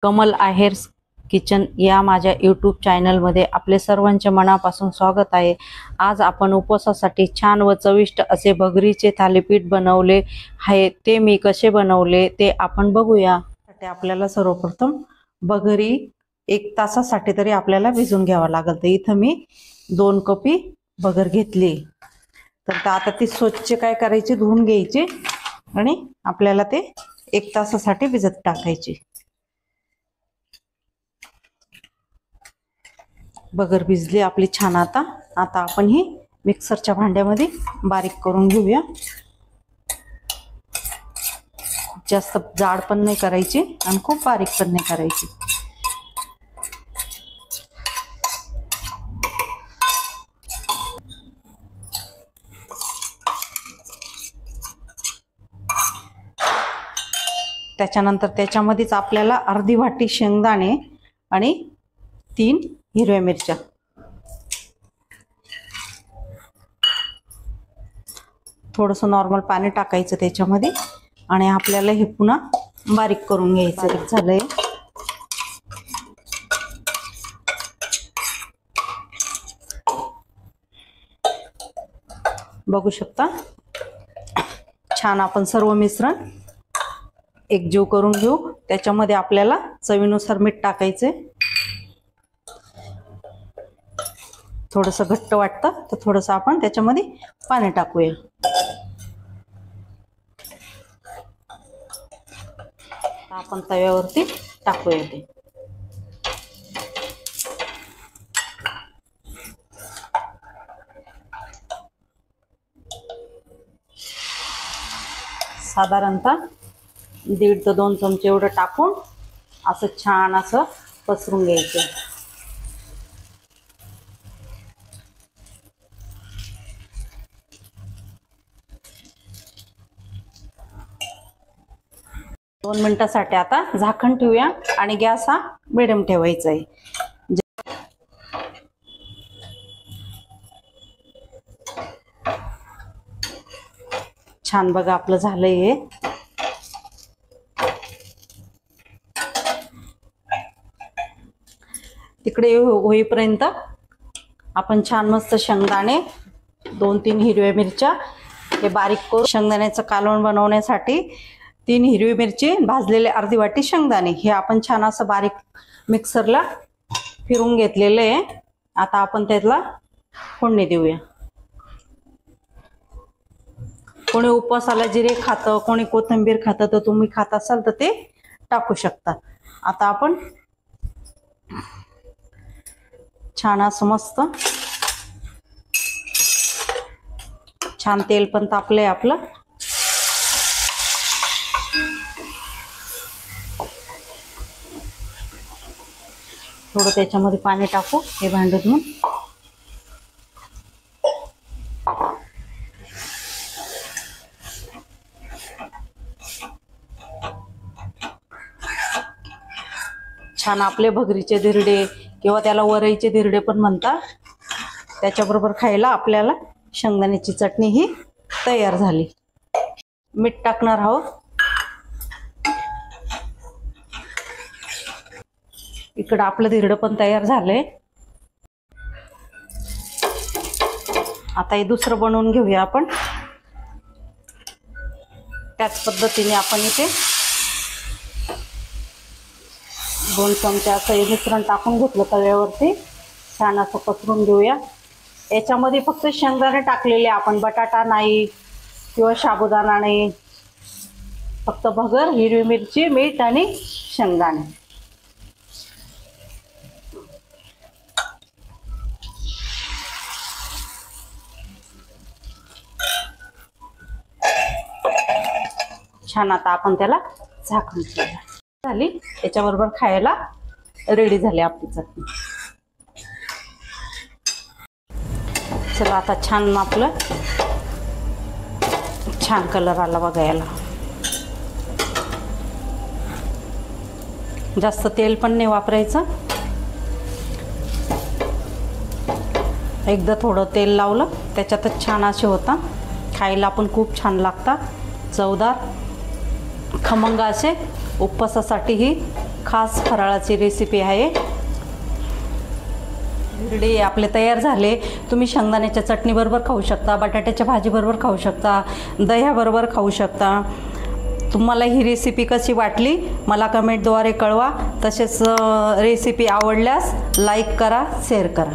Kamal आहेर्स kitchen या माझ्या YouTube चॅनलमध्ये आपले सर्वांचे मनापासून स्वागत आहे। आज आपण उपवासासाठी छान व चविष्ट असे भगरीचे थालीपीठ बनवले आहे। ते मी कसे बनवले ते आपण बघूया। त्यासाठी आपल्याला सर्वप्रथम भगरी 1 तासासाठी तरी आपल्याला भिजून घ्यावा लागेल। तर इथं मी 2 कपी भगर घेतली। तर आता ती स्वच्छ काय करायची, धुवून घ्यायची आणि आपल्याला ते 1 तासासाठी भिजत टाकायची। भगर भिजली आपली छान। आता आपण ही मिक्सरच्या भांड्यामध्ये बारीक करून घेऊया। जास्त जाड पण नाही करायची आणि खूप बारीक पण नाही करायची। त्याच्यानंतर त्याच्यामध्येच आपल्याला अर्धी वाटी शेंगदाणे आणि 3 हिरव्या मिरच्या, थोडंसं नॉर्मल पाणी टाकायचं त्याच्यामध्ये आणि आपल्याला हे पुन्हा बारीक करून घ्यायचं। झालंय बघू शकता। छान आपण सर्व मिश्रण एकजीव करून घेऊ। त्याच्यामध्ये आपल्याला चवीनुसार मीठ टाकायचे। थोडंसं घट्ट वाटतं तर थोडंसं आपण त्याच्यामध्ये पाणी टाकूया। आपण तव्यावरती टाकूया ते। साधारणतः 1.5 ते 2 चमचे एवढं टाकून असं छान असं पसरून घ्यायचं। दोन मिनिटासाठी आता झाकण ठेवूया आणि गॅस हा मिडियम ठेवायचा आहे। छान बघा आपलं झालंय हे। तिकडे होईपर्यंत आपण छान मस्त शेंगदाणे 2-3 हिरव्या मिरच्या हे बारीक करून, शेंगदाण्याचं कालवण बनवण्यासाठी 3 हिरवी मिरची, भाजलेले अर्धी वाटी शेंगदाणे हे आपण छान असं बारीक मिक्सरला फिरून घेतलेलं आहे। आता आपण त्याला फोडणी देऊया। कोणी उपवासाला जिरे खातं, कोणी कोथिंबीर खातं, तर तुम्ही खात असाल तर ते टाकू शकता। आता आपण छान असं मस्त छान तेल पण तापलंय आपलं। थोडं त्याच्यामध्ये पाणी टाकू हे भांडं धुवून। छान आपले भगरीचे धिरडे किंवा त्याला वरईचे धिरडे पण म्हणतात, त्याच्याबरोबर खायला आपल्याला शेंगदाण्याची चटणी ही तयार झाली। मीठ टाकणार आहोत। इकडं आपलं धिरडं पण तयार झालंय। आता हे दुसरं बनवून घेऊया आपण। त्याच पद्धतीने आपण इथे 2 चमचे असं हे मिश्रण टाकून घेतलं तव्यावरती। छान असं पसरून घेऊया। याच्यामध्ये फक्त शेंगदाणे टाकलेले, आपण बटाटा नाही किंवा साबुदाणा नाही, फक्त भगर, हिरवी मिरची, मीठ आणि शेंगदाणे। छान आता आपण त्याला झाकून ठेवूया। झाली, त्याच्याबरोबर खायला रेडी झाली आपली चटणी। चला आता छान आपलं छान कलर आला बघायला। जास्त तेल पण नाही वापरायचं। एकदा थोडं तेल लावलं त्याच्यातच छान असे होता। खायला पण खूप छान लागतात, चवदार खमंग असे उपवासासाठी ही खास फराळाची रेसिपी आहे। हिरडे आपले तयार झाले। तुम्ही शेंगदाण्याच्या चटणीबरोबर खाऊ शकता, बटाट्याच्या भाजीबरोबर खाऊ शकता, दह्याबरोबर खाऊ शकता। तुम्हाला ही रेसिपी कशी वाटली मला कमेंटद्वारे कळवा। तसेच रेसिपी आवडल्यास लाईक करा, शेअर करा।